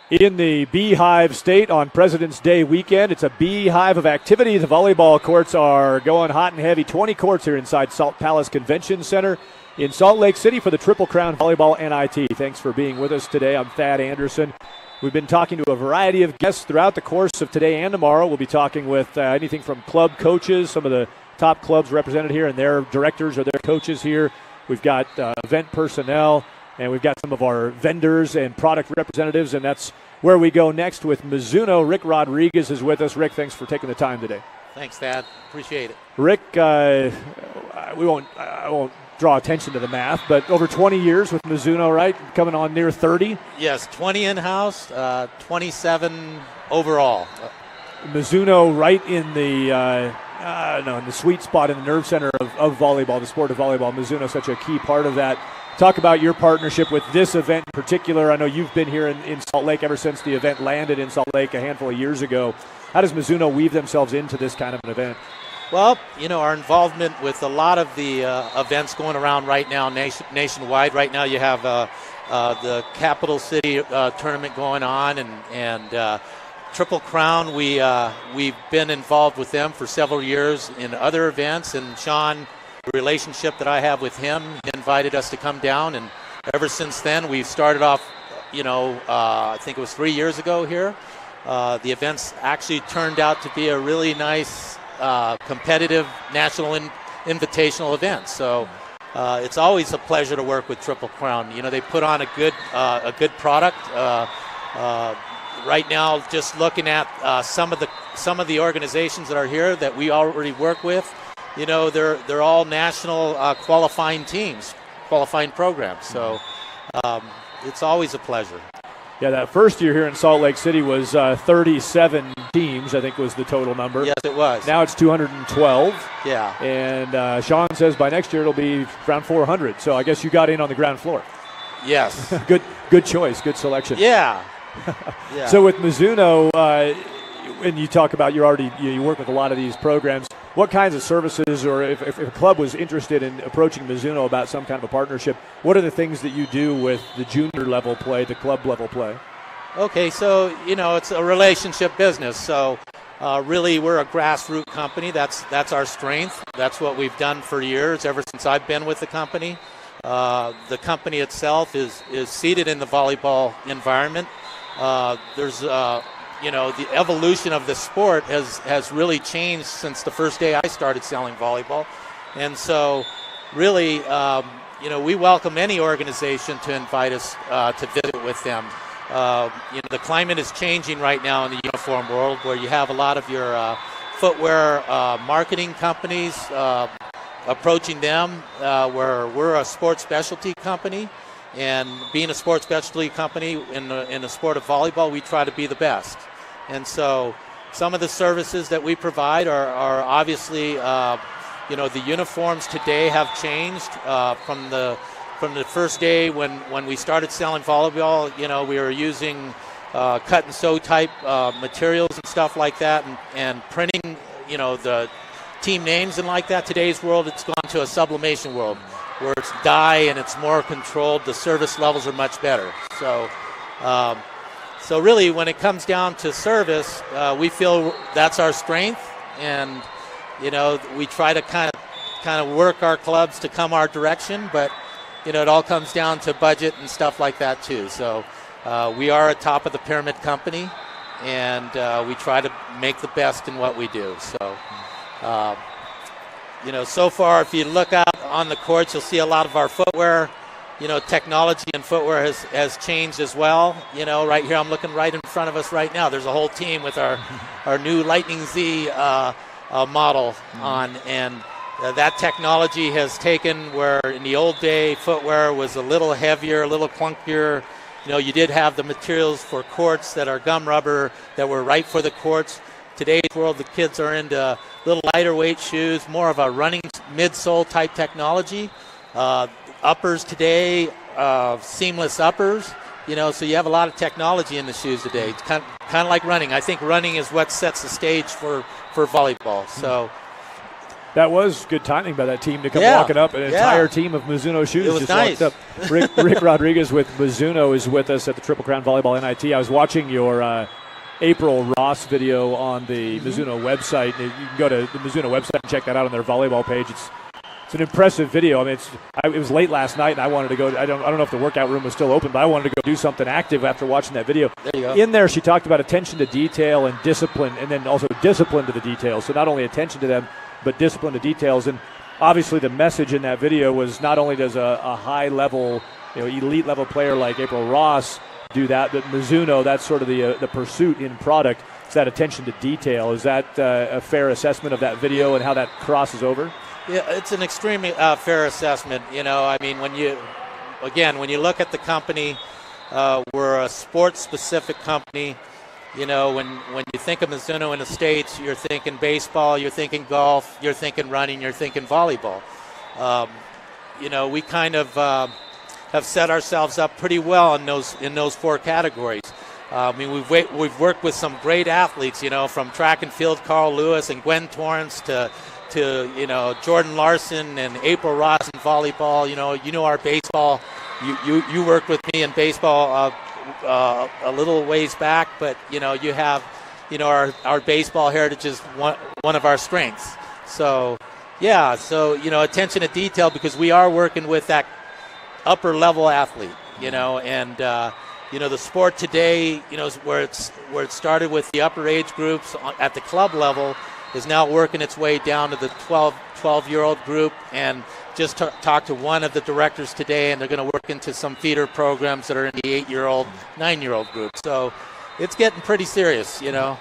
In the Beehive State on President's Day weekend, it's a beehive of activity. The volleyball courts are going hot and heavy. 20 courts here inside Salt Palace Convention Center in Salt Lake City for the Triple Crown Volleyball NIT. Thanks for being with us today. I'm Thad Anderson. We've been talking to a variety of guests throughout the course of today and tomorrow. We'll be talking with anything from club coaches, some of the top clubs represented here, and their directors or their coaches here. We've got event personnel, and we've got some of our vendors and product representatives, and that's where we go next with Mizuno. Rick Rodriquez is with us. Rick, thanks for taking the time today. Thanks, Thad. Appreciate it. Rick, I won't draw attention to the math, but over 20 years with Mizuno, right? Coming on near 30. Yes, 20 in-house, 27 overall. Mizuno right in the in the sweet spot, in the nerve center of volleyball, the sport of volleyball. Mizuno such a key part of that. Talk about your partnership with this event in particular. I know you've been here in Salt Lake ever since the event landed in Salt Lake a handful of years ago. How does Mizuno weave themselves into this kind of an event? Well, our involvement with a lot of the events going around right now nationwide. Right now you have the Capital City tournament going on, and Triple Crown, we've been involved with them for several years in other events, and Sean, the relationship that I have with him, he invited us to come down, and ever since then we've started off, I think it was 3 years ago here. The events actually turned out to be a really nice competitive national invitational event, so it's always a pleasure to work with Triple Crown. They put on a good product. Right now, just looking at some of the organizations that are here that we already work with, they're all national qualifying teams, qualifying programs. So it's always a pleasure. Yeah, that first year here in Salt Lake City was 37 teams, I think was the total number. Yes, it was. Now it's 212. Yeah. And Sean says by next year it'll be around 400. So I guess you got in on the ground floor. Yes. Good choice, good selection. Yeah. Yeah. So with Mizuno, and you talk about you work with a lot of these programs, what kinds of services, or if a club was interested in approaching Mizuno about some kind of a partnership, what are the things that you do with the junior level play, the club level play? Okay, so, it's a relationship business. So really we're a grassroots company. That's our strength. That's what we've done for years, ever since I've been with the company. The company itself is seated in the volleyball environment. There's the evolution of the sport has really changed since the first day I started selling volleyball. And so really, we welcome any organization to invite us to visit with them. The climate is changing right now in the uniform world, where you have a lot of your footwear marketing companies approaching them, where we're a sports specialty company. And being a sports specialty company in the sport of volleyball, we try to be the best. And so some of the services that we provide are obviously, the uniforms today have changed from the first day when we started selling volleyball. We were using cut and sew type materials and stuff like that, and printing, the team names and like that. Today's world, it's gone to a sublimation world, where it's dye and it's more controlled. The service levels are much better. So really, when it comes down to service, we feel that's our strength, and we try to kind of work our clubs to come our direction. But it all comes down to budget and stuff like that too. So we are a top of the pyramid company, and we try to make the best in what we do. So. So far, if you look out on the courts, you'll see a lot of our footwear. Technology and footwear has changed as well. Right here, I'm looking right in front of us right now. There's a whole team with our new Lightning Z model on, and that technology has taken where in the old day footwear was a little heavier, a little clunkier. You did have the materials for courts that are gum rubber that were right for the courts. Today's world, the kids are into little lighter weight shoes, more of a running midsole type technology. Uppers today, seamless uppers. So you have a lot of technology in the shoes today. It's kind of like running. I think running is what sets the stage for volleyball. So That was good timing by that team to come Yeah. walking up. An entire team of Mizuno shoes It was just nice. walked up. Rick Rodriquez with Mizuno is with us at the Triple Crown Volleyball NIT. I was watching your April Ross video on the Mizuno website. You can go to the Mizuno website and check that out on their volleyball page. It's an impressive video. I mean, it was late last night, and I wanted to go. I don't know if the workout room was still open, but I wanted to go do something active after watching that video. There you go. In there, she talked about attention to detail and discipline, and then also discipline to the details. So not only attention to them, but discipline to details. And obviously, the message in that video was not only does a high-level, elite-level player like April Ross do that, but Mizuno, that's sort of the pursuit in product. It's that attention to detail. Is that a fair assessment of that video and how that crosses over? Yeah, it's an extremely fair assessment. I mean, when you look at the company, we're a sports-specific company. When you think of Mizuno in the States, you're thinking baseball, you're thinking golf, you're thinking running, you're thinking volleyball. We kind of have set ourselves up pretty well in those four categories. I mean, we've worked with some great athletes, from track and field, Carl Lewis and Gwen Torrance to Jordan Larson and April Ross in volleyball. Our baseball. You worked with me in baseball a little ways back, but you have our baseball heritage is one of our strengths. So attention to detail, because we are working with that upper level athlete. And the sport today, where it started with the upper age groups at the club level, is now working its way down to the 12-year-old group. And just talked to one of the directors today, and they're going to work into some feeder programs that are in the 8-year-old, 9-year-old group. So it's getting pretty serious, Yeah,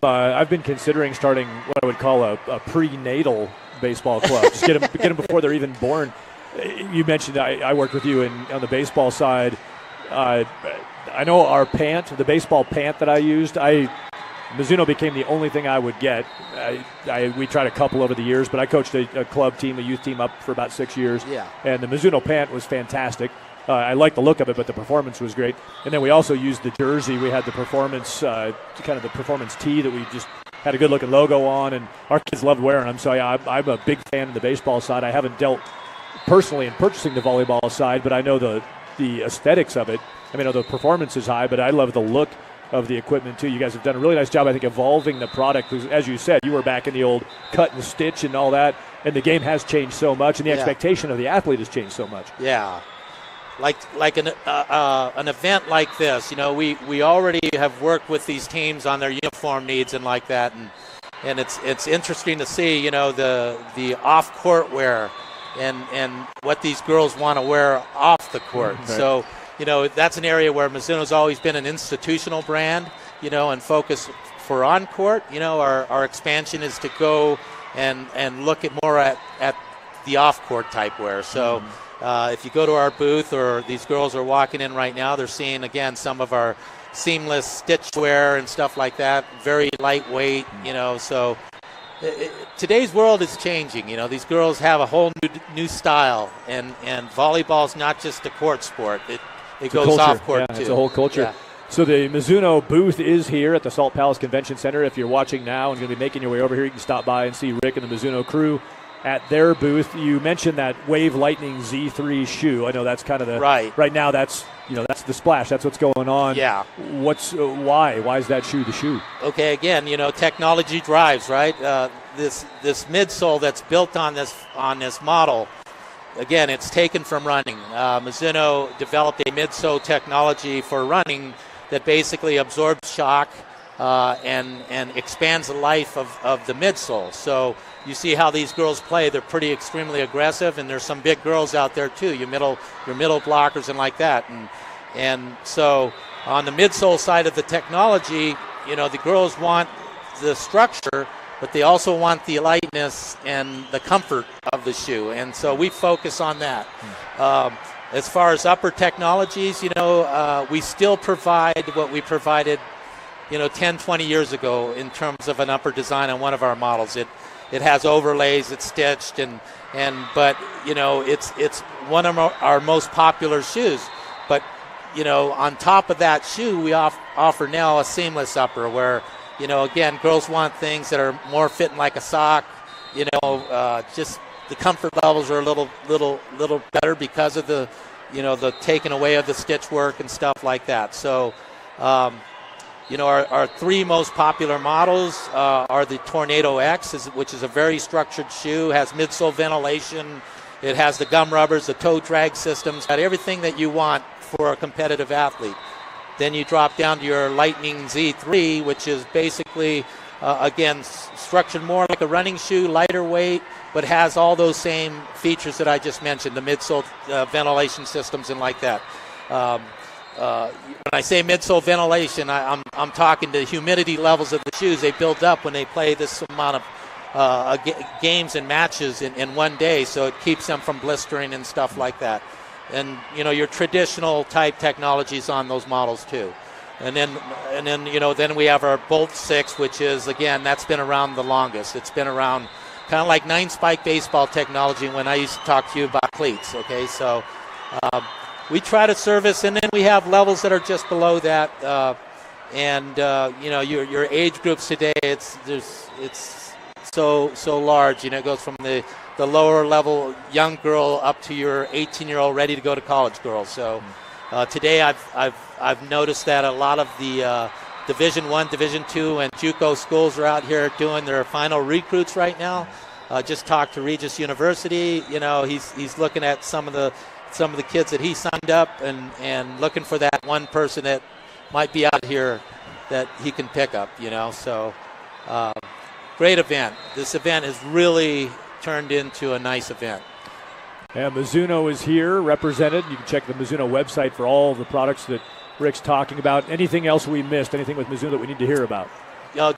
I've been considering starting what I would call a prenatal baseball club. Just get them before they're even born. You mentioned I worked with you on the baseball side. I know our the baseball pant that I used, Mizuno became the only thing I would get. We tried a couple over the years, but I coached a club team, a youth team up for about 6 years. Yeah. And the Mizuno pant was fantastic. I liked the look of it, but the performance was great. And then we also used the jersey. We had the performance, kind of the performance tee that we just had a good-looking logo on, and our kids loved wearing them. So, yeah, I'm a big fan of the baseball side. I haven't dealt personally in purchasing the volleyball side, but I know the aesthetics of it. I mean, the performance is high, but I love the look of the equipment too. You guys have done a really nice job, I think, evolving the product. As you said, you were back in the old cut and stitch and all that, and the game has changed so much, and the expectation of the athlete has changed so much. Yeah, like an event like this, we already have worked with these teams on their uniform needs and like that, and it's interesting to see, the off-court wear and what these girls want to wear off the court. Right. So. That's an area where Mizuno's always been an institutional brand, and focus for on-court. Our expansion is to go and look at more at the off-court type wear. So if you go to our booth, or these girls are walking in right now, they're seeing, again, some of our seamless stitch wear and stuff like that, very lightweight, so today's world is changing. These girls have a whole new style, and volleyball's not just a court sport. It goes off court too. It's a whole culture. Yeah. So the Mizuno booth is here at the Salt Palace Convention Center. If you're watching now and going to be making your way over here, you can stop by and see Rick and the Mizuno crew at their booth. You mentioned that Wave Lightning Z3 shoe. I know that's kind of the right now. That's that's the splash. That's what's going on. Yeah. Why is that shoe the shoe? Okay. Again, technology drives, right? This midsole that's built on this model. Again, it's taken from running. Mizuno developed a midsole technology for running that basically absorbs shock and expands the life of the midsole. So you see how these girls play. They're pretty extremely aggressive, and there's some big girls out there too. Your middle blockers and like that. And so on the midsole side of the technology, the girls want the structure, but they also want the lightness and the comfort of the shoe. And so we focus on that. As far as upper technologies, we still provide what we provided, 10, 20 years ago in terms of an upper design on one of our models. It has overlays, it's stitched, but it's one of our most popular shoes. But, on top of that shoe, we offer now a seamless upper where, again, girls want things that are more fitting like a sock, just the comfort levels are a little better because of the taking away of the stitch work and stuff like that. So, our three most popular models are the Tornado X, which is a very structured shoe, has midsole ventilation. It has the gum rubbers, the toe drag systems, got everything that you want for a competitive athlete. Then you drop down to your Lightning Z3, which is basically, again, structured more like a running shoe, lighter weight, but has all those same features that I just mentioned, the midsole ventilation systems and like that. When I say midsole ventilation, I'm talking the humidity levels of the shoes. They build up when they play this amount of games and matches in one day, so it keeps them from blistering and stuff like that. And your traditional type technologies on those models too. And then we have our Bolt 6, which is, again, that's been around the longest. It's been around kind of like 9-spike baseball technology when I used to talk to you about cleats. Okay, so we try to service, and then we have levels that are just below that. Your age groups today, it's so large. It goes from the lower level young girl up to your 18-year-old ready to go to college girl. So today I've noticed that a lot of the Division I, Division II, and JUCO schools are out here doing their final recruits right now. Just talked to Regis University. He's looking at some of the kids that he signed up and looking for that one person that might be out here that he can pick up. So. Great event. This event has really turned into a nice event. And Mizuno is here represented. You can check the Mizuno website for all of the products that Rick's talking about. Anything else we missed? Anything with Mizuno that we need to hear about?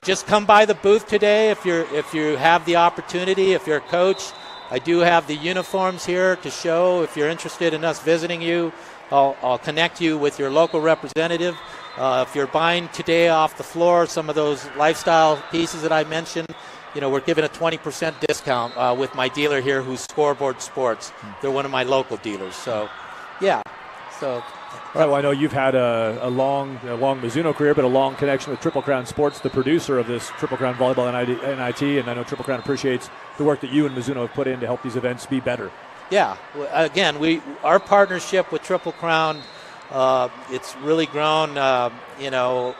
Just come by the booth today if you have the opportunity. If you're a coach, I do have the uniforms here to show. If you're interested in us visiting you, I'll connect you with your local representative. If you're buying today off the floor some of those lifestyle pieces that I mentioned, we're giving a 20% discount with my dealer here who's Scoreboard Sports. They're one of my local dealers. So, yeah. So. All right, well, I know you've had a long Mizuno career, but a long connection with Triple Crown Sports, the producer of this Triple Crown Volleyball NIT, and I know Triple Crown appreciates the work that you and Mizuno have put in to help these events be better. Yeah. Again, our partnership with Triple Crown, it's really grown.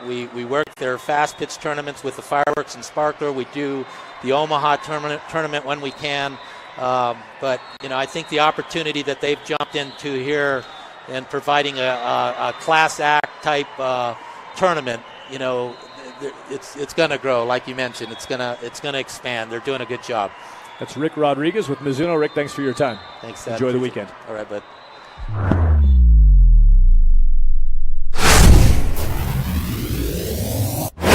We work their fast pitch tournaments with the Fireworks and Sparkler. We do the Omaha tournament when we can. But I think the opportunity that they've jumped into here and providing a class act type tournament, it's going to grow. Like you mentioned, it's going to expand. They're doing a good job. That's Rick Rodriquez with Mizuno. Rick, thanks for your time. Thanks. Enjoy the weekend. All right, bud.